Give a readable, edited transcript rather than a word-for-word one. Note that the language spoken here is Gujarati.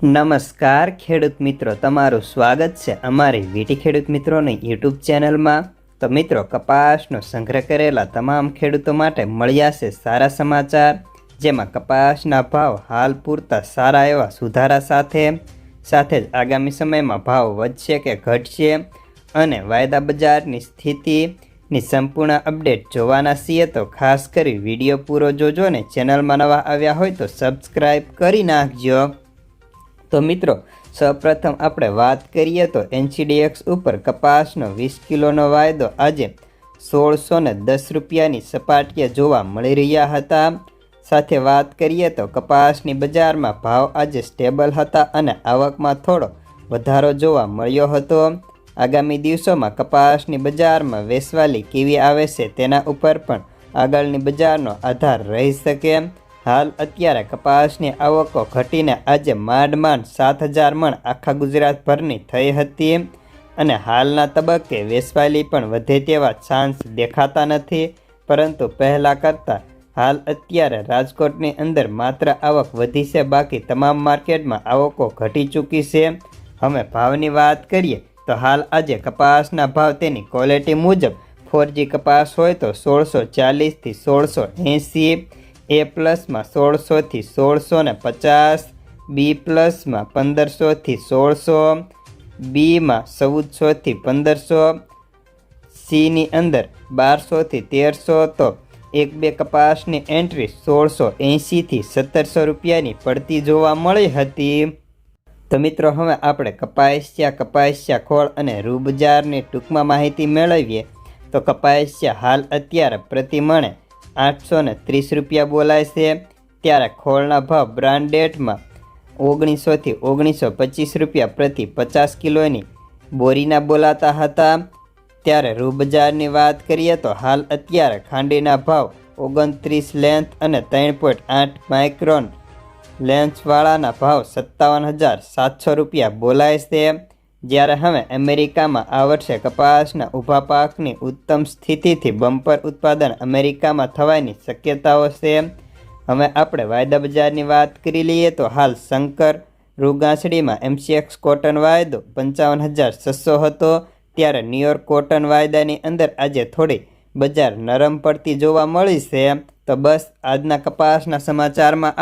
નમસ્કાર ખેડૂત મિત્રો, તમારું સ્વાગત છે અમારી વીટી ખેડૂત મિત્રોની યુટ્યુબ ચેનલમાં। તો મિત્રો, કપાસનો સંગ્રહ કરેલા તમામ ખેડૂતો માટે મળ્યા છે સારા સમાચાર, જેમાં કપાસના ભાવ હાલ પૂરતા સારા એવા સુધારા સાથે જ આગામી સમયમાં ભાવ વધશે કે ઘટશે અને વાયદા બજારની સ્થિતિની સંપૂર્ણ અપડેટ જોવાના છીએ તો ખાસ કરી વિડીયો પૂરો જોજો ને ચેનલમાં નવા આવ્યા હોય તો સબસ્ક્રાઈબ કરી નાખજો। તો મિત્રો, સૌપ્રથમ આપણે વાત કરીએ તો NCDX ઉપર કપાસનો 20 કિલોનો વાયદો આજે 1610 રૂપિયાની સપાટીએ જોવા મળી રહ્યા હતા। સાથે વાત કરીએ તો કપાસની બજારમાં ભાવ આજે સ્ટેબલ હતા અને આવકમાં થોડો વધારો જોવા મળ્યો હતો। આગામી દિવસોમાં કપાસની બજારમાં વેચવાલી કેવી આવે છે તેના ઉપર પણ આગળની બજારનો આધાર રહી શકે। હાલ અત્યારે કપાસની આવકો ઘટીને આજે માંડ 7000 મણ આખા ગુજરાતભરની થઈ હતી અને હાલના તબક્કે વેચવાલી પણ વધે તેવા ચાન્સ દેખાતા નથી, પરંતુ પહેલાં કરતાં હાલ અત્યારે રાજકોટની અંદર માત્ર આવક વધી છે, બાકી તમામ માર્કેટમાં આવકો ઘટી ચૂકી છે। હવે ભાવની વાત કરીએ તો હાલ આજે કપાસના ભાવ તેની ક્વોલિટી મુજબ 4G કપાસ હોય તો 1640 થી 1680, A પ્લસમાં 1600 થી 1650, B પ્લસમાં 1500 થી 1600, બીમાં 1400 થી 1500, Cની અંદર 1200 થી 1300। તો 1-2 કપાસની એન્ટ્રી 1680 થી 1700 રૂપિયાની પડતી જોવા મળી હતી। તો મિત્રો, હવે આપણે કપાસિયા ખોળ અને રૂ બજારની ટૂંકમાં માહિતી મેળવીએ તો કપાસિયા હાલ અત્યારે પ્રતિ મણે 830 રૂપિયા બોલાય છે, ત્યારે ખોળના ભાવ બ્રાન્ડેડમાં 1900 થી 1925 રૂપિયા પ્રતિ 50 કિલોની બોરીના બોલાતા હતા। ત્યારે રૂ બજારની વાત કરીએ તો હાલ અત્યારે ખાંડીના ભાવ 29 લેન્થ અને 3.8 માઇક્રોન લેન્થવાળાના ભાવ 57,700 રૂપિયા બોલાય છે। જ્યારે હવે અમેરિકામાં આ વર્ષે કપાસના ઊભા પાકની ઉત્તમ સ્થિતિથી બમ્પર ઉત્પાદન અમેરિકામાં થવાની શક્યતાઓ છે। હવે આપણે વાયદા બજારની વાત કરી લઈએ તો હાલ શંકર રૂ ગાંસડીમાં MCX કોટન વાયદો 55,600 હતો, ત્યારે ન્યુયોર્ક કોટન વાયદાની અંદર આજે થોડી બજાર નરમ પડતી જોવા મળી છે। તો બસ આજના કપાસના સમાચારમાં